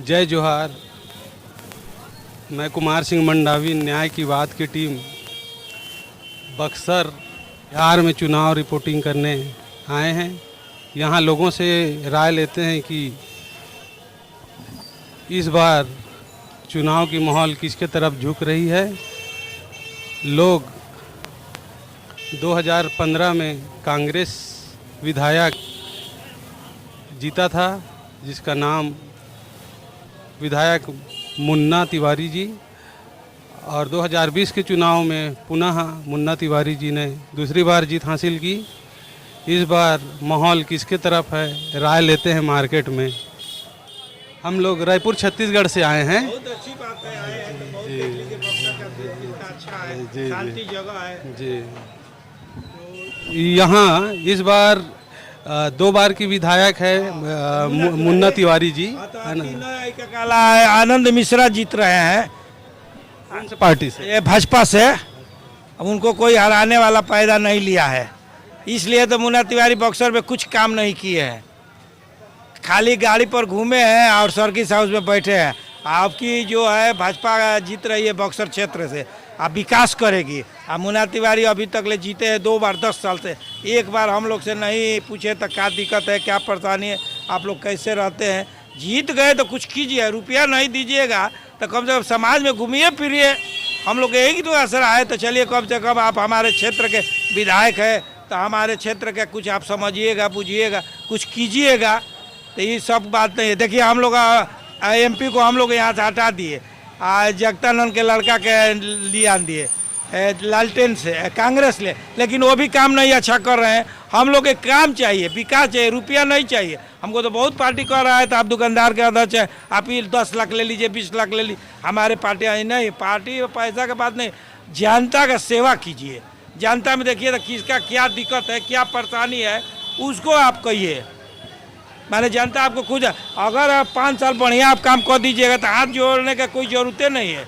जय जोहार। मैं कुमार सिंह मंडावी, न्याय की बात की टीम बक्सर बिहार में चुनाव रिपोर्टिंग करने आए हैं। यहाँ लोगों से राय लेते हैं कि इस बार चुनाव की माहौल किसके तरफ झुक रही है। लोग 2015 में कांग्रेस विधायक जीता था, जिसका नाम विधायक मुन्ना तिवारी जी, और 2020 के चुनाव में पुनः मुन्ना तिवारी जी ने दूसरी बार जीत हासिल की। इस बार माहौल किसके तरफ है, राय लेते हैं मार्केट में। हम लोग रायपुर छत्तीसगढ़ से आए हैं। बहुत अच्छी बात है, आए हैं तो बहुत देख लीजिए बक्सर का देश कितना अच्छा है, शांति जगह है जी। यहाँ इस बार 2 बार की विधायक है मुन्ना तिवारी जी, है ना। आनंद मिश्रा जीत रहे हैं। कौन से पार्टी से? ये भाजपा से। अब उनको कोई हराने वाला पैदा नहीं लिया है, इसलिए तो मुन्ना तिवारी बक्सर में कुछ काम नहीं किए हैं, खाली गाड़ी पर घूमे हैं और सर्किट हाउस में बैठे हैं। आपकी जो है भाजपा जीत रही है बक्सर क्षेत्र से, आप विकास करेगी। अब मुन्ना तिवारी अभी तक ले जीते हैं 2 बार 10 साल से। एक बार हम लोग से नहीं पूछे तो क्या दिक्कत है, क्या परेशानी है, आप लोग कैसे रहते हैं। जीत गए तो कुछ कीजिए, रुपया नहीं दीजिएगा तो कम से कम समाज में घूमिए फिरिए। हम लोग यही तो असर आए, तो चलिए कम से कम आप हमारे क्षेत्र के विधायक है तो हमारे क्षेत्र के कुछ आप समझिएगा, बुझिएगा, कुछ कीजिएगा। तो ये सब बात नहीं है। देखिए हम लोग MP को हम लोग यहाँ से हटा दिए, जगतानंद के लड़का के लिए आन दिए लालटेन से कांग्रेस ले, लेकिन वो भी काम नहीं अच्छा कर रहे हैं। हम लोग एक काम चाहिए, विकास चाहिए, रुपया नहीं चाहिए। हमको तो बहुत पार्टी कर रहा है, तो आप दुकानदार के अध्यक्ष है, आप ही 10 लाख ले लीजिए, 20 लाख ले लीजिए। हमारे पार्टी नहीं, पार्टी पैसा के बात नहीं, जनता का सेवा कीजिए। जनता में देखिए तो किसका क्या दिक्कत है, क्या परेशानी है, उसको आप कहिए। मैंने जनता आपको खुद, अगर आप 5 साल बढ़िया आप काम कर दीजिएगा तो हाथ जोड़ने का कोई ज़रूरत नहीं है,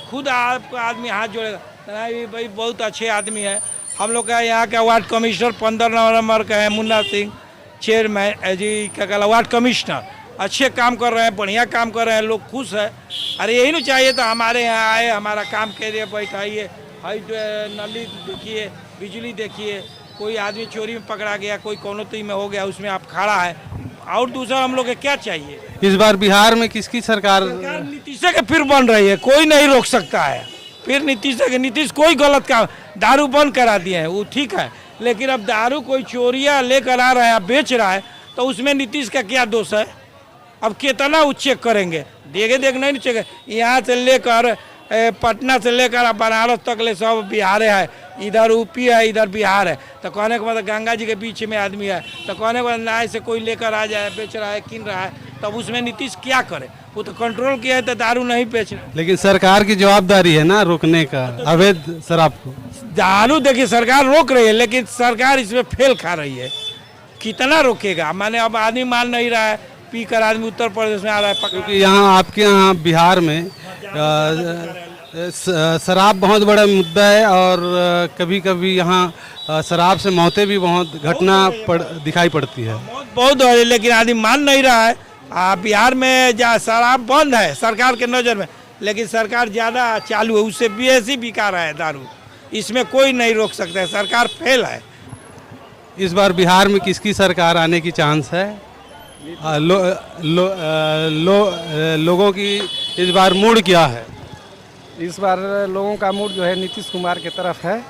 खुद आपका आदमी हाथ जोड़ेगा। नहीं भाई बहुत अच्छे आदमी है। हम लोग का यहाँ का वार्ड कमिश्नर 15 नंबर का है मुन्ना सिंह, चेयरमैन जी क्या कहला वार्ड कमिश्नर, अच्छे काम कर रहे हैं, बढ़िया काम कर रहे हैं, लोग खुश है। अरे यही नहीं चाहिए तो हमारे यहाँ आए, हमारा काम करिए, बैठाइए। हाई नली देखिए, बिजली देखिए, कोई आदमी चोरी में पकड़ा गया, कोई कौनोती में हो गया, उसमें आप खड़ा है। और दूसरा हम लोग को क्या चाहिए। इस बार बिहार में किसकी सरकार? नीतीश के फिर बन रही है, कोई नहीं रोक सकता है। फिर नीतीश कोई गलत काम, दारू बंद करा दिए हैं वो ठीक है, लेकिन अब दारू कोई चोरियाँ लेकर आ रहा है, बेच रहा है, तो उसमें नीतीश का क्या दोष है। अब कितना वो चेक करेंगे, देख नहीं चेक। यहाँ से लेकर पटना से लेकर बनारस तक ले सब बिहार है, इधर यूपी है, इधर बिहार है। तो कहने के मतलब गंगा जी के बीच में आदमी है, तो कहने के बाद नाय से कोई लेकर आ जाए, बेच रहा है, किन रहा है, तब उसमें नीतीश क्या करे। वो तो कंट्रोल किया है तो दारू नहीं बेच रहे। लेकिन सरकार की जवाबदारी है ना रोकने का अवैध शराब को। दारू देखिए सरकार रोक रही है, लेकिन सरकार इसमें फेल खा रही है। कितना रोकेगा, माने अब आदमी मान नहीं रहा है, पी कर आदमी उत्तर प्रदेश में आ रहा है। क्योंकि यहाँ आपके यहाँ बिहार में शराब बहुत बड़ा मुद्दा है, और कभी कभी यहाँ शराब से मौतें भी बहुत दिखाई पड़ती है। बहुत है, लेकिन आदमी मान नहीं रहा है। बिहार में शराब बंद है सरकार के नज़र में, लेकिन सरकार ज़्यादा चालू है, उससे बेसी बिका रहा है दारू। इसमें कोई नहीं रोक सकता है, सरकार फेल है। इस बार बिहार में किसकी सरकार आने की चांस है? लोगों की इस बार मूड क्या है? इस बार लोगों का मूड जो है नीतीश कुमार की तरफ है,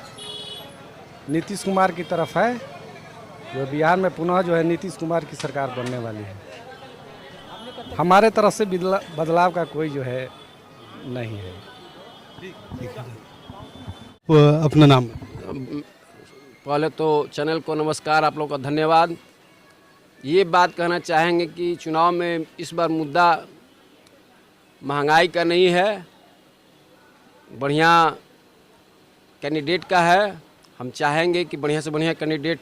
नीतीश कुमार की तरफ है। जो बिहार में पुनः जो है नीतीश कुमार की सरकार बनने वाली है। हमारे तरफ से बदलाव का कोई जो है नहीं है। अपना नाम? पहले तो चैनल को नमस्कार, आप लोग का धन्यवाद। ये बात कहना चाहेंगे कि चुनाव में इस बार मुद्दा महंगाई का नहीं है, बढ़िया कैंडिडेट का है। हम चाहेंगे कि बढ़िया से बढ़िया कैंडिडेट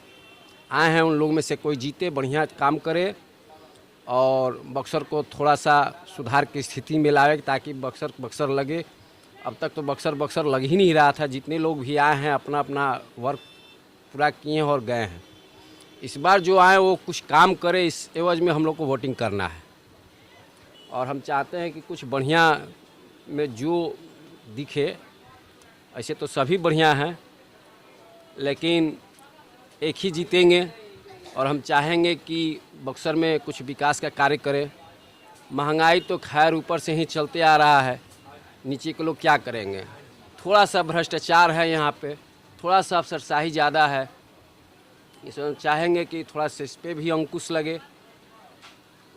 आए हैं, उन लोगों में से कोई जीते, बढ़िया काम करे और बक्सर को थोड़ा सा सुधार की स्थिति में लाए, ताकि बक्सर लगे। अब तक तो बक्सर लग ही नहीं रहा था। जितने लोग भी आए हैं अपना अपना वर्क पूरा किए और गए हैं। इस बार जो आए वो कुछ काम करे, इस एवज में हम लोग को वोटिंग करना है। और हम चाहते हैं कि कुछ बढ़िया में जो दिखे, ऐसे तो सभी बढ़िया हैं, लेकिन एक ही जीतेंगे और हम चाहेंगे कि बक्सर में कुछ विकास का कार्य करें। महंगाई तो खैर ऊपर से ही चलते आ रहा है, नीचे के लोग क्या करेंगे। थोड़ा सा भ्रष्टाचार है यहाँ पे, थोड़ा सा अफसरशाही ज़्यादा है, इसमें हम चाहेंगे कि थोड़ा सा इस पर भी अंकुश लगे।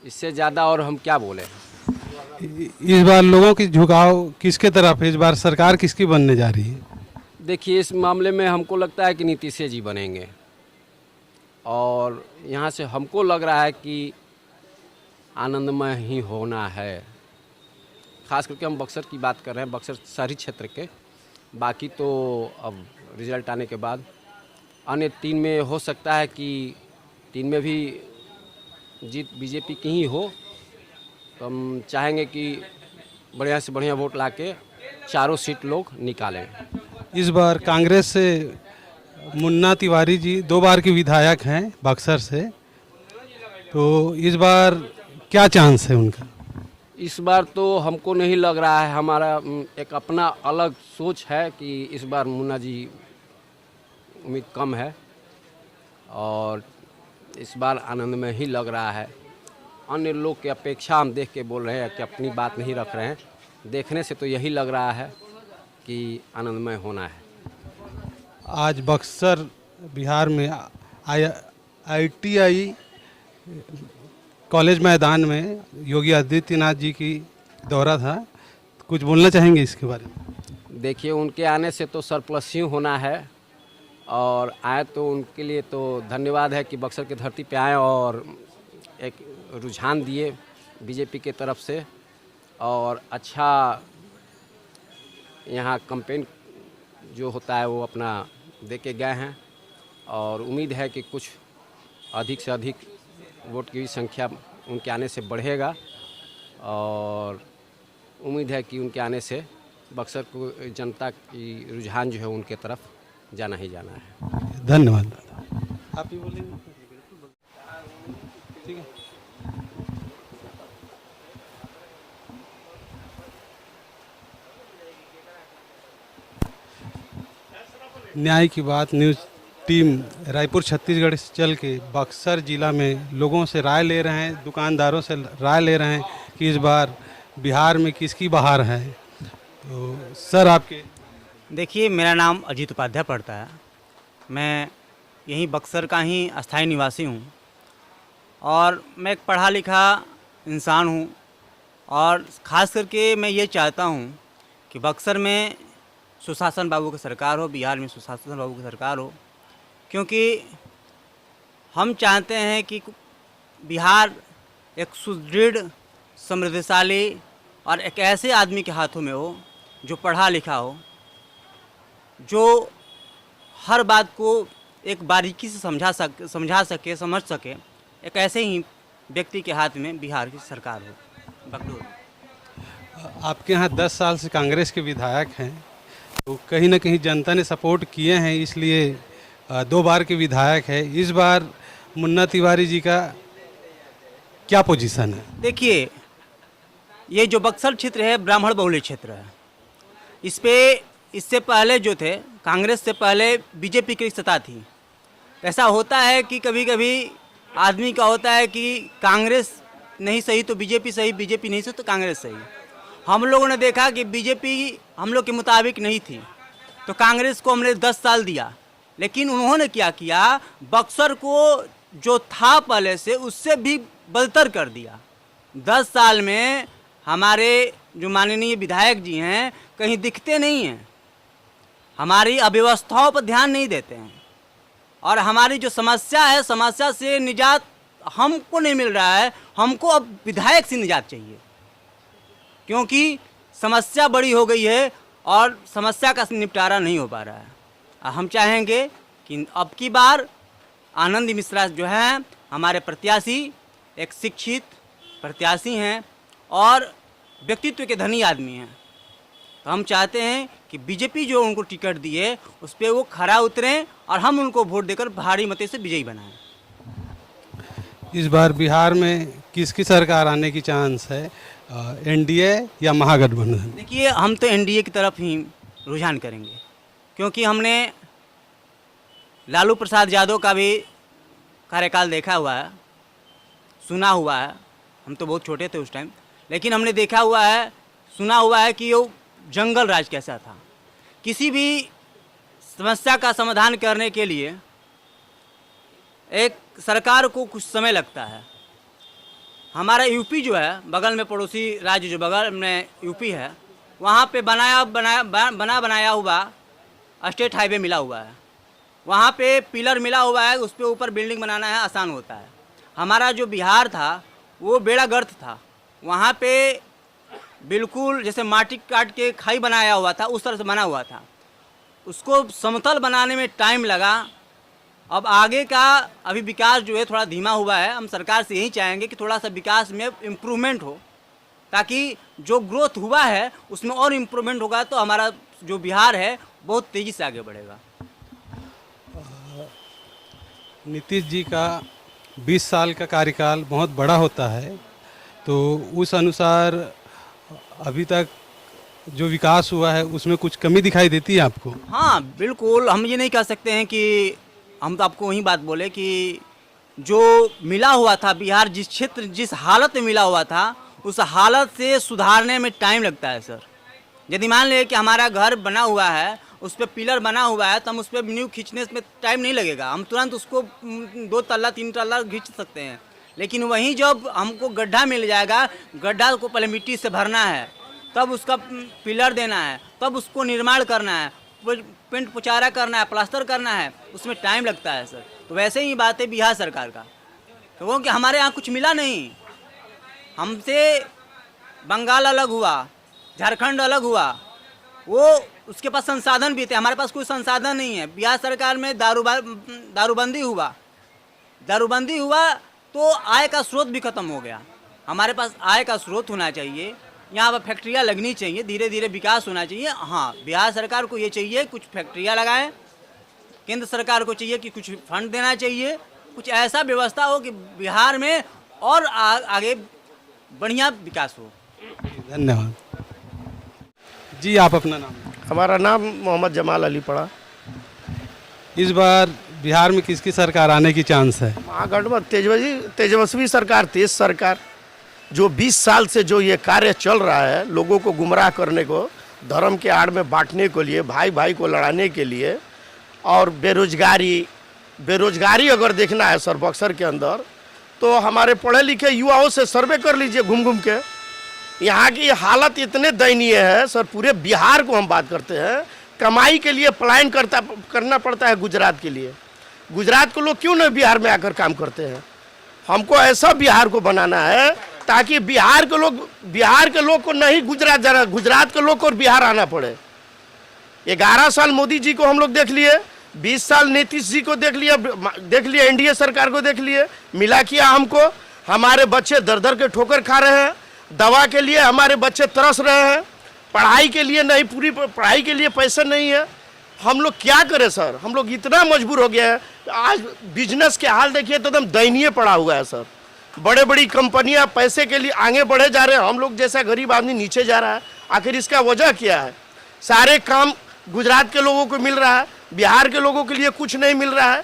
इससे ज़्यादा और हम क्या बोलें। इस बार लोगों की झुकाव किसके तरफ है? इस बार सरकार किसकी बनने जा रही है? देखिए, इस मामले में हमको लगता है कि नीतीश जी बनेंगे और यहाँ से हमको लग रहा है कि आनंदमय ही होना है। खास करके हम बक्सर की बात कर रहे हैं, बक्सर शहरी क्षेत्र के। बाकी तो अब रिजल्ट आने के बाद अन्य 3 में हो सकता है कि 3 में भी जीत बीजेपी की ही हो। तो हम चाहेंगे कि बढ़िया से बढ़िया वोट लाके चारों सीट लोग निकालें। इस बार कांग्रेस से मुन्ना तिवारी जी 2 बार के विधायक हैं बक्सर से, तो इस बार क्या चांस है उनका? इस बार तो हमको नहीं लग रहा है, हमारा एक अपना अलग सोच है कि इस बार मुन्ना जी उम्मीद कम है और इस बार आनंद में ही लग रहा है। अन्य लोग की अपेक्षा हम देख के बोल रहे हैं कि अपनी बात नहीं रख रहे हैं। देखने से तो यही लग रहा है कि आनंदमय होना है। आज बक्सर बिहार में ITI कॉलेज मैदान में योगी आदित्यनाथ जी की दौरा था, कुछ बोलना चाहेंगे इसके बारे में? देखिए, उनके आने से तो सरप्लस ही होना है और आए तो उनके लिए तो धन्यवाद है कि बक्सर की धरती पे आए और एक रुझान दिए बीजेपी के तरफ से और अच्छा यहाँ कैंपेन जो होता है वो अपना दे के गए हैं और उम्मीद है कि कुछ अधिक से अधिक वोट की संख्या उनके आने से बढ़ेगा और उम्मीद है कि उनके आने से बक्सर को जनता की रुझान जो है उनके तरफ जाना ही जाना है। धन्यवाद दादा। आप ही बोलेंगे? ठीक है। न्याय की बात न्यूज़ टीम रायपुर छत्तीसगढ़ से चल के बक्सर ज़िला में लोगों से राय ले रहे हैं, दुकानदारों से राय ले रहे हैं कि इस बार बिहार में किसकी बहार है। तो सर आपके? देखिए, मेरा नाम अजीत उपाध्याय पड़ता है। मैं यहीं बक्सर का ही अस्थायी निवासी हूँ और मैं एक पढ़ा लिखा इंसान हूँ और ख़ास करके मैं ये चाहता हूँ कि बक्सर में सुशासन बाबू की सरकार हो, बिहार में सुशासन बाबू की सरकार हो, क्योंकि हम चाहते हैं कि बिहार एक सुदृढ़, समृद्धशाली और एक ऐसे आदमी के हाथों में हो जो पढ़ा लिखा हो, जो हर बात को एक बारीकी से समझा सके, समझ सके। एक ऐसे ही व्यक्ति के हाथ में बिहार की सरकार हो। बकलोल। आपके यहाँ 10 साल से कांग्रेस के विधायक हैं, तो कहीं ना कहीं जनता ने सपोर्ट किए हैं, इसलिए 2 बार के विधायक है। इस बार मुन्ना तिवारी जी का क्या पोजीशन है? देखिए, ये जो बक्सर क्षेत्र है ब्राह्मण बहुल क्षेत्र है। इस पे इससे पहले जो थे, कांग्रेस से पहले बीजेपी की सत्ता थी। ऐसा होता है कि कभी कभी आदमी का होता है कि कांग्रेस नहीं सही तो बीजेपी सही, बीजेपी नहीं सही तो कांग्रेस सही। हम लोगों ने देखा कि बीजेपी हम लोग के मुताबिक नहीं थी, तो कांग्रेस को हमने 10 साल दिया, लेकिन उन्होंने क्या किया, बक्सर को जो था पहले से उससे भी बदतर कर दिया। 10 साल में हमारे जो माननीय विधायक जी हैं कहीं दिखते नहीं हैं, हमारी अव्यवस्थाओं पर ध्यान नहीं देते हैं और हमारी जो समस्या है, समस्या से निजात हमको नहीं मिल रहा है। हमको अब विधायक से निजात चाहिए, क्योंकि समस्या बड़ी हो गई है और समस्या का निपटारा नहीं हो पा रहा है। हम चाहेंगे कि अब की बार आनंद मिश्रा जो हैं हमारे प्रत्याशी, एक शिक्षित प्रत्याशी हैं और व्यक्तित्व के धनी आदमी हैं। तो हम चाहते हैं कि बीजेपी जो उनको टिकट दिए उस पर वो खरा उतरें और हम उनको वोट देकर भारी मते से विजयी बनाएं। इस बार बिहार में किसकी सरकार आने की चांस है, एनडीए या महागठबंधन? देखिए, हम तो एनडीए की तरफ ही रुझान करेंगे, क्योंकि हमने लालू प्रसाद यादव का भी कार्यकाल देखा हुआ है, सुना हुआ है। हम तो बहुत छोटे थे उस टाइम, लेकिन हमने देखा हुआ है, सुना हुआ है कि वो जंगल राज कैसा था। किसी भी समस्या का समाधान करने के लिए एक सरकार को कुछ समय लगता है। हमारा यूपी जो है, बगल में पड़ोसी राज्य जो बगल में यूपी है, वहाँ पे बनाया हुआ स्टेट हाईवे मिला हुआ है, वहाँ पे पिलर मिला हुआ है, उस पे ऊपर बिल्डिंग बनाना है आसान होता है। हमारा जो बिहार था वो बेड़ा गर्क था, वहाँ पे बिल्कुल जैसे माटी काट के खाई बनाया हुआ था, उस तरह से बना हुआ था। उसको समतल बनाने में टाइम लगा। अब आगे का अभी विकास जो है थोड़ा धीमा हुआ है। हम सरकार से यही चाहेंगे कि थोड़ा सा विकास में इम्प्रूवमेंट हो, ताकि जो ग्रोथ हुआ है उसमें और इम्प्रूवमेंट होगा तो हमारा जो बिहार है बहुत तेज़ी से आगे बढ़ेगा। नीतीश जी का 20 साल का कार्यकाल बहुत बड़ा होता है, तो उस अनुसार अभी तक जो विकास हुआ है उसमें कुछ कमी दिखाई देती है आपको? हाँ बिल्कुल, हम ये नहीं कह सकते हैं कि हम तो आपको वही बात बोले कि जो मिला हुआ था बिहार, जिस क्षेत्र जिस हालत में मिला हुआ था, उस हालत से सुधारने में टाइम लगता है सर। यदि मान लें कि हमारा घर बना हुआ है, उस पर पिलर बना हुआ है, तो हम उस पर नींव खींचने में टाइम नहीं लगेगा, हम तुरंत उसको 2 तल्ला 3 तल्ला खींच सकते हैं। लेकिन वहीं जब हमको गड्ढा मिल जाएगा, गड्ढा को पहले मिट्टी से भरना है, तब उसका पिलर देना है, तब उसको निर्माण करना है, पेंट पुचारा करना है, प्लास्टर करना है, उसमें टाइम लगता है सर। तो वैसे ही बात है बिहार सरकार का, क्योंकि हमारे यहाँ कुछ मिला नहीं। हमसे बंगाल अलग हुआ, झारखंड अलग हुआ, वो उसके पास संसाधन भी थे, हमारे पास कोई संसाधन नहीं है। बिहार सरकार में दारूबंदी हुआ तो आय का स्रोत भी खत्म हो गया। हमारे पास आय का स्रोत होना चाहिए, यहाँ पर फैक्ट्रियाँ लगनी चाहिए, धीरे धीरे विकास होना चाहिए। हाँ, बिहार सरकार को ये चाहिए कुछ फैक्ट्रियाँ लगाएं, केंद्र सरकार को चाहिए कि कुछ फंड देना चाहिए, कुछ ऐसा व्यवस्था हो कि बिहार में और आगे बढ़िया विकास हो। धन्यवाद जी। आप अपना नाम? हमारा नाम मोहम्मद जमाल अली पड़ा। इस बार बिहार में किसकी सरकार आने की चांस है? महागठबंधन तेजस्वी सरकार, तेज सरकार। जो 20 साल से जो ये कार्य चल रहा है, लोगों को गुमराह करने को, धर्म के आड़ में बांटने के लिए, भाई भाई को लड़ाने के लिए, और बेरोजगारी अगर देखना है सर बक्सर के अंदर, तो हमारे पढ़े लिखे युवाओं से सर्वे कर लीजिए घूम घूम के। यहाँ की हालत इतने दयनीय है सर। पूरे बिहार को हम बात करते हैं, कमाई के लिए पलायन करना पड़ता है गुजरात के लिए। गुजरात के लोग क्यों नहीं बिहार में आकर काम करते हैं? हमको ऐसा बिहार को बनाना है ताकि बिहार के लोग को नहीं गुजरात जाना, गुजरात के लोग को बिहार आना पड़े। 11 साल मोदी जी को हम लोग देख लिए, 20 साल नीतीश जी को देख लिए, एनडीए सरकार को देख लिए, मिला किया हमको। हमारे बच्चे दर दर के ठोकर खा रहे हैं, दवा के लिए हमारे बच्चे तरस रहे हैं, पढ़ाई के लिए नहीं, पूरी पढ़ाई के लिए पैसे नहीं है। हम लोग क्या करें सर? हम लोग इतना मजबूर हो गया है। आज बिजनेस के हाल देखिए तो एकदम दयनीय पड़ा हुआ है सर। बड़े बड़ी कंपनियां पैसे के लिए आगे बढ़े जा रहे हैं, हम लोग जैसा गरीब आदमी नीचे जा रहा है। आखिर इसका वजह क्या है? सारे काम गुजरात के लोगों को मिल रहा है, बिहार के लोगों के लिए कुछ नहीं मिल रहा है।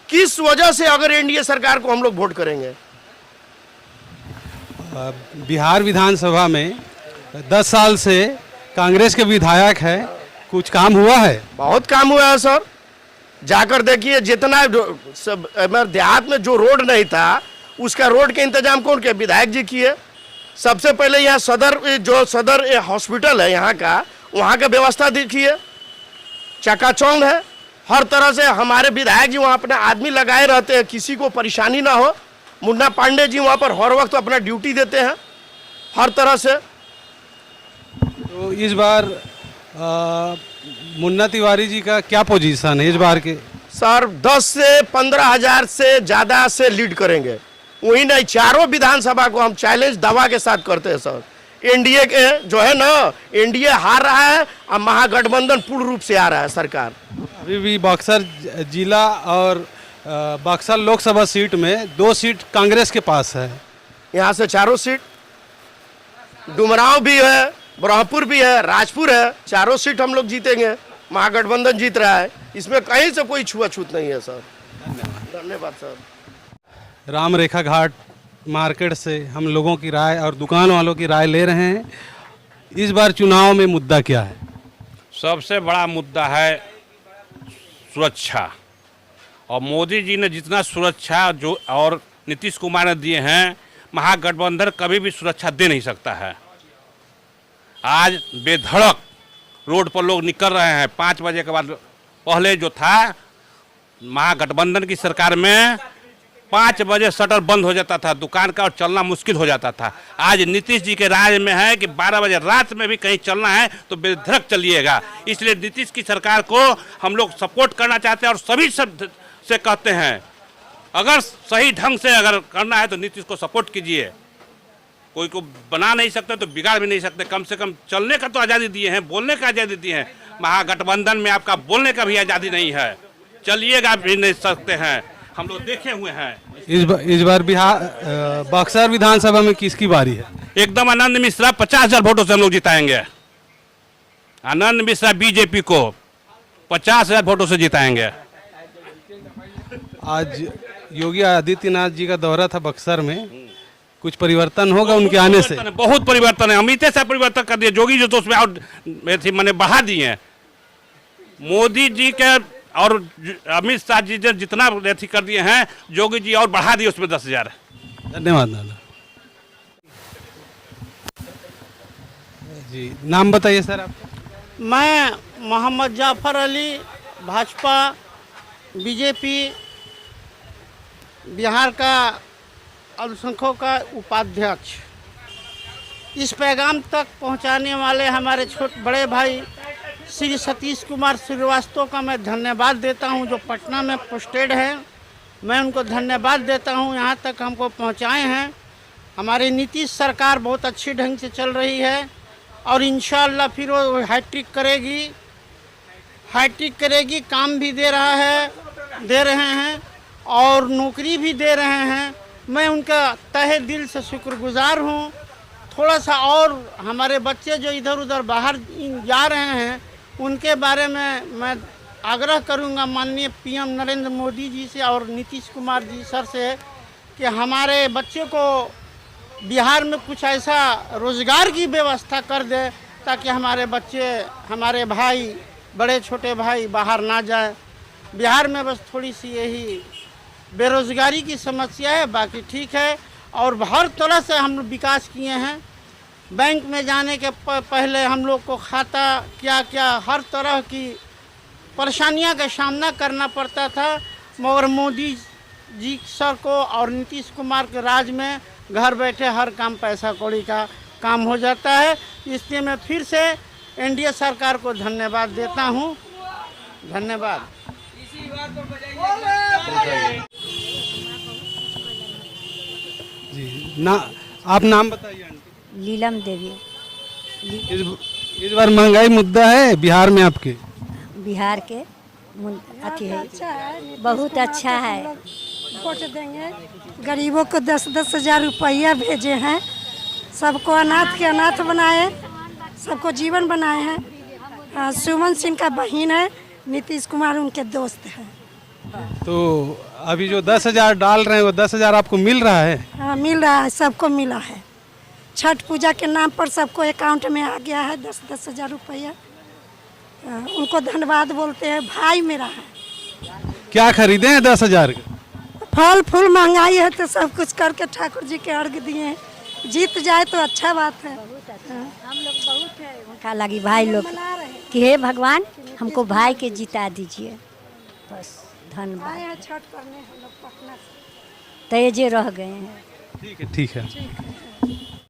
किस वजह से अगर एनडीए सरकार को हम लोग वोट करेंगे? बिहार विधानसभा में 10 साल से कांग्रेस के विधायक है, कुछ काम हुआ है? बहुत काम हुआ है सर। जाकर देखिए, जितना सब देहात में जो रोड नहीं था, उसका रोड के इंतजाम कौन किया? विधायक जी किए। सबसे पहले यहाँ सदर हॉस्पिटल है यहाँ का, वहाँ का व्यवस्था देखिए, चकाचौंध है हर तरह से। हमारे विधायक जी वहाँ अपने आदमी लगाए रहते हैं, किसी को परेशानी ना हो। मुन्ना पांडे जी वहाँ पर हर वक्त अपना ड्यूटी देते हैं हर तरह से। तो इस बार मुन्ना तिवारी जी का क्या पोजीशन है इस बार के? सर 10 से 15 हज़ार से ज़्यादा से लीड करेंगे। वही नहीं, चारों विधानसभा को हम चैलेंज दवा के साथ करते हैं सर। एनडीए के जो है ना, एनडीए हार रहा है और महागठबंधन पूर्ण रूप से आ रहा है सरकार। अभी भी बक्सर जिला और बक्सर लोकसभा सीट में 2 सीट कांग्रेस के पास है। यहाँ से चारों सीट, डुमरांव भी है, ब्रह्मपुर भी है, राजपुर है, चारों सीट हम लोग जीतेंगे। महागठबंधन जीत रहा है, इसमें कहीं से कोई छुआछूत नहीं है सर। धन्यवाद सर। राम रेखा घाट मार्केट से हम लोगों की राय और दुकान वालों की राय ले रहे हैं। इस बार चुनाव में मुद्दा क्या है? सबसे बड़ा मुद्दा है सुरक्षा, और मोदी जी ने जितना सुरक्षा जो और नीतीश कुमार ने दिए हैं, महागठबंधन कभी भी सुरक्षा दे नहीं सकता है। आज बेधड़क रोड पर लोग निकल रहे हैं। 5 बजे के बाद, पहले जो था महागठबंधन की सरकार में 5 बजे शटर बंद हो जाता था दुकान का और चलना मुश्किल हो जाता था। आज नीतीश जी के राज में है कि 12 बजे रात में भी कहीं चलना है तो बेधड़क चलिएगा। इसलिए नीतीश की सरकार को हम लोग सपोर्ट करना चाहते हैं और सभी सब से कहते हैं, अगर सही ढंग से अगर करना है तो नीतीश को सपोर्ट कीजिए। कोई को बना नहीं सकते तो बिगाड़ भी नहीं सकते। कम से कम चलने का तो आज़ादी दिए हैं, बोलने का आज़ादी दिए हैं। महागठबंधन में आपका बोलने का भी आज़ादी नहीं है, चलिएगा भी नहीं सकते हैं, हम लोग देखे हुए हैं। इस बार बिहार बक्सर विधानसभा में किसकी बारी है? एकदम आनंद मिश्रा 50,000 वोटों से हम लोग जिताएंगे। आनंद मिश्रा बीजेपी को 50,000 वोटों से जिताएंगे। आज योगी आदित्यनाथ जी का दौरा था बक्सर में, कुछ परिवर्तन होगा उनके आने से? बहुत परिवर्तन है। अमित शाह परिवर्तन कर दिए, योगी जी तो उसमें और मैंने बढ़ा दिए हैं। मोदी जी के और अमित शाह जी ने जितना अथी कर दिए हैं, योगी जी और बढ़ा दिए उसमें 10,000। धन्यवाद दादा जी। नाम बताइए सर आप। मैं मोहम्मद जाफ़र अली, भाजपा बीजेपी बिहार का अल्पसंख्यकों का उपाध्यक्ष। इस पैगाम तक पहुंचाने वाले हमारे बड़े भाई श्री सतीश कुमार श्रीवास्तव का मैं धन्यवाद देता हूं, जो पटना में पोस्टेड है। मैं उनको धन्यवाद देता हूं, यहाँ तक हमको पहुंचाए हैं। हमारी नीतीश सरकार बहुत अच्छी ढंग से चल रही है और इंशाअल्लाह फिर वो हैट्रिक करेगी। काम भी दे रहे हैं और नौकरी भी दे रहे हैं। मैं उनका तहे दिल से शुक्रगुजार हूँ। थोड़ा सा और हमारे बच्चे जो इधर उधर बाहर जा रहे हैं उनके बारे में मैं आग्रह करूँगा माननीय पीएम नरेंद्र मोदी जी से और नीतीश कुमार जी सर से कि हमारे बच्चे को बिहार में कुछ ऐसा रोज़गार की व्यवस्था कर दे ताकि हमारे बच्चे, हमारे भाई, बड़े छोटे भाई बाहर ना जाए। बिहार में बस थोड़ी सी यही बेरोज़गारी की समस्या है, बाकी ठीक है। और हर तरह से हम विकास किए हैं। बैंक में जाने के पहले हम लोग को खाता क्या हर तरह की परेशानियां का सामना करना पड़ता था, मगर मोदी जी सर को और नीतीश कुमार के राज में घर बैठे हर काम पैसा कौड़ी का काम हो जाता है। इसलिए मैं फिर से एनडीए सरकार को धन्यवाद देता हूं। धन्यवाद। जी ना, आप नाम बताइए आंटी। लीलम देवी। इस बार महंगाई मुद्दा है बिहार में आपके? बिहार के अथी है, बहुत अच्छा है। वोट देंगे। गरीबों को 10-10 हज़ार रुपया भेजे हैं, सबको अनाथ के अनाथ बनाए, सबको जीवन बनाए हैं। सुमन सिंह का बहन है, नीतीश कुमार उनके दोस्त हैं। तो अभी जो 10,000 डाल रहे हैं वो 10,000 आपको मिल रहा है? हाँ मिल रहा है, सबको मिला है। छठ पूजा के नाम पर सबको अकाउंट में आ गया है 10-10 हज़ार रुपया। उनको धन्यवाद बोलते हैं, भाई मेरा है। क्या खरीदे हैं 10,000 का? फल फूल महंगाई है तो सब कुछ करके ठाकुर जी के अर्घ दिए हैं। जीत जाए तो अच्छा बात है। हम लोग बहुत उनका लगी भाई लोग कि हे भगवान हमको भाई के जिता दीजिए, बस धन्यवाद। छठ करने हम लोग पटना से तेजे रह गए हैं। ठीक है।